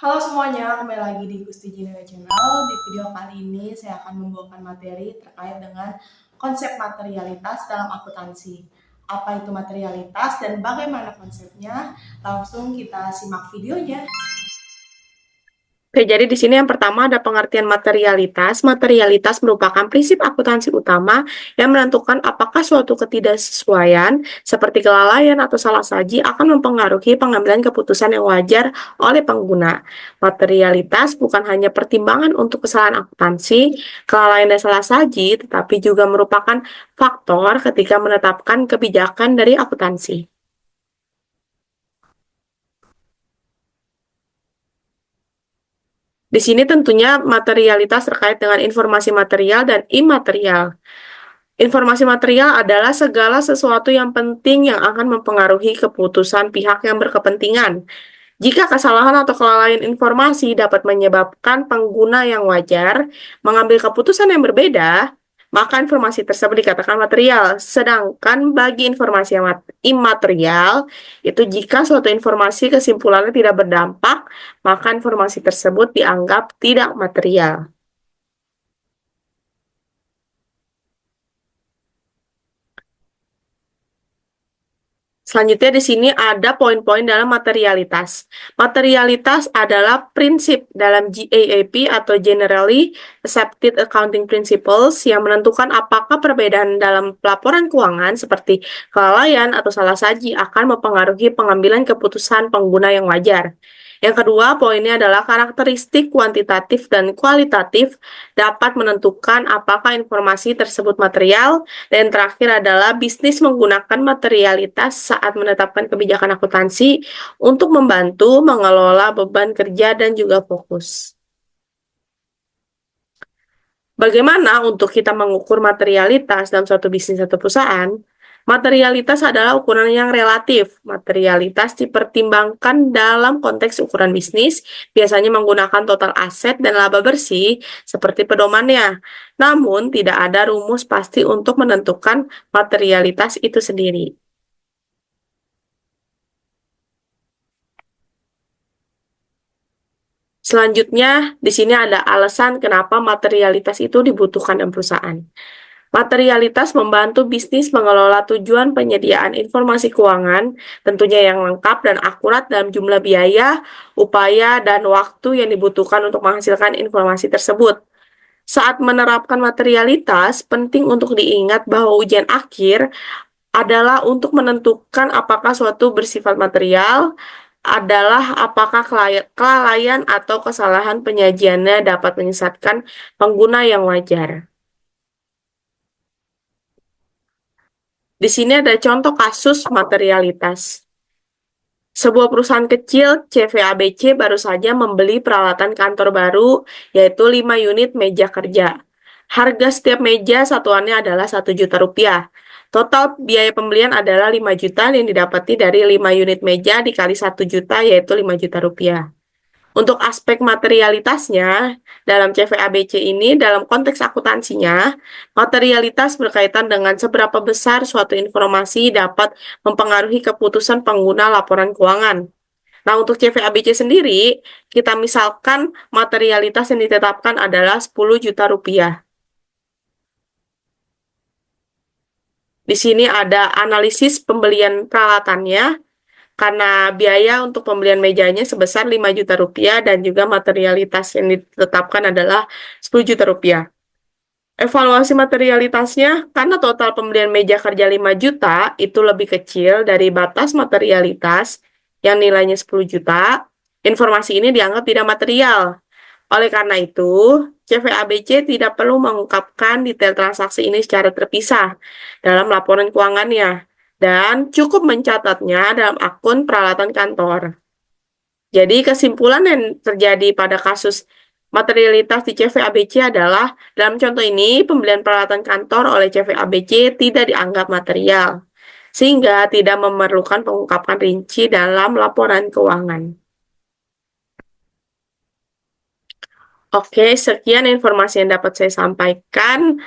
Halo semuanya, kembali lagi di Gusti Jinera Channel. Di video kali ini saya akan membawakan materi terkait dengan konsep materialitas dalam akuntansi. Apa itu materialitas dan bagaimana konsepnya? Langsung kita simak videonya. Oke, jadi di sini yang pertama ada pengertian materialitas. Materialitas merupakan prinsip akuntansi utama yang menentukan apakah suatu ketidaksesuaian seperti kelalaian atau salah saji akan mempengaruhi pengambilan keputusan yang wajar oleh pengguna. Materialitas bukan hanya pertimbangan untuk kesalahan akuntansi, kelalaian dan salah saji, tetapi juga merupakan faktor ketika menetapkan kebijakan dari akuntansi. Di sini tentunya materialitas terkait dengan informasi material dan imaterial. Informasi material adalah segala sesuatu yang penting yang akan mempengaruhi keputusan pihak yang berkepentingan. Jika kesalahan atau kelalaian informasi dapat menyebabkan pengguna yang wajar mengambil keputusan yang berbeda, maka informasi tersebut dikatakan material. Sedangkan bagi informasi yang imaterial, itu jika suatu informasi kesimpulannya tidak berdampak, maka informasi tersebut dianggap tidak material. Selanjutnya di sini ada poin-poin dalam materialitas. Materialitas adalah prinsip dalam GAAP atau Generally Accepted Accounting Principles yang menentukan apakah perbedaan dalam pelaporan keuangan seperti kelalaian atau salah saji akan mempengaruhi pengambilan keputusan pengguna yang wajar. Yang kedua, poinnya adalah karakteristik kuantitatif dan kualitatif dapat menentukan apakah informasi tersebut material, dan terakhir adalah bisnis menggunakan materialitas saat menetapkan kebijakan akuntansi untuk membantu mengelola beban kerja dan juga fokus. Bagaimana untuk kita mengukur materialitas dalam suatu bisnis atau perusahaan? Materialitas adalah ukuran yang relatif. Materialitas dipertimbangkan dalam konteks ukuran bisnis, biasanya menggunakan total aset dan laba bersih seperti pedomannya. Namun, tidak ada rumus pasti untuk menentukan materialitas itu sendiri. Selanjutnya, di sini ada alasan kenapa materialitas itu dibutuhkan dalam perusahaan. Materialitas membantu bisnis mengelola tujuan penyediaan informasi keuangan, tentunya yang lengkap dan akurat dalam jumlah biaya, upaya, dan waktu yang dibutuhkan untuk menghasilkan informasi tersebut. Saat menerapkan materialitas, penting untuk diingat bahwa ujian akhir adalah untuk menentukan apakah suatu bersifat material, adalah apakah kelalaian atau kesalahan penyajiannya dapat menyesatkan pengguna yang wajar. Di sini ada contoh kasus materialitas. Sebuah perusahaan kecil, CVABC, baru saja membeli peralatan kantor baru, yaitu 5 unit meja kerja. Harga setiap meja satuannya adalah 1 juta rupiah. Total biaya pembelian adalah 5 juta yang didapati dari 5 unit meja dikali 1 juta, yaitu 5 juta rupiah. Untuk aspek materialitasnya, dalam CVABC ini, dalam konteks akuntansinya, materialitas berkaitan dengan seberapa besar suatu informasi dapat mempengaruhi keputusan pengguna laporan keuangan. Nah, untuk CVABC sendiri, kita misalkan materialitas yang ditetapkan adalah 10 juta rupiah. Di sini ada analisis pembelian peralatannya, karena biaya untuk pembelian mejanya sebesar 5 juta rupiah dan juga materialitas yang ditetapkan adalah 10 juta rupiah. Evaluasi materialitasnya, karena total pembelian meja kerja 5 juta itu lebih kecil dari batas materialitas yang nilainya 10 juta, informasi ini dianggap tidak material. Oleh karena itu, CVABC tidak perlu mengungkapkan detail transaksi ini secara terpisah dalam laporan keuangannya, dan cukup mencatatnya dalam akun peralatan kantor. Jadi kesimpulan yang terjadi pada kasus materialitas di CVABC adalah, dalam contoh ini, pembelian peralatan kantor oleh CVABC tidak dianggap material, sehingga tidak memerlukan pengungkapan rinci dalam laporan keuangan. Oke, sekian informasi yang dapat saya sampaikan.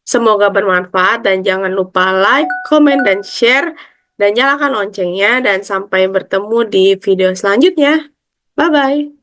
Semoga bermanfaat dan jangan lupa like, komen, dan share, dan nyalakan loncengnya, dan sampai bertemu di video selanjutnya. Bye-bye.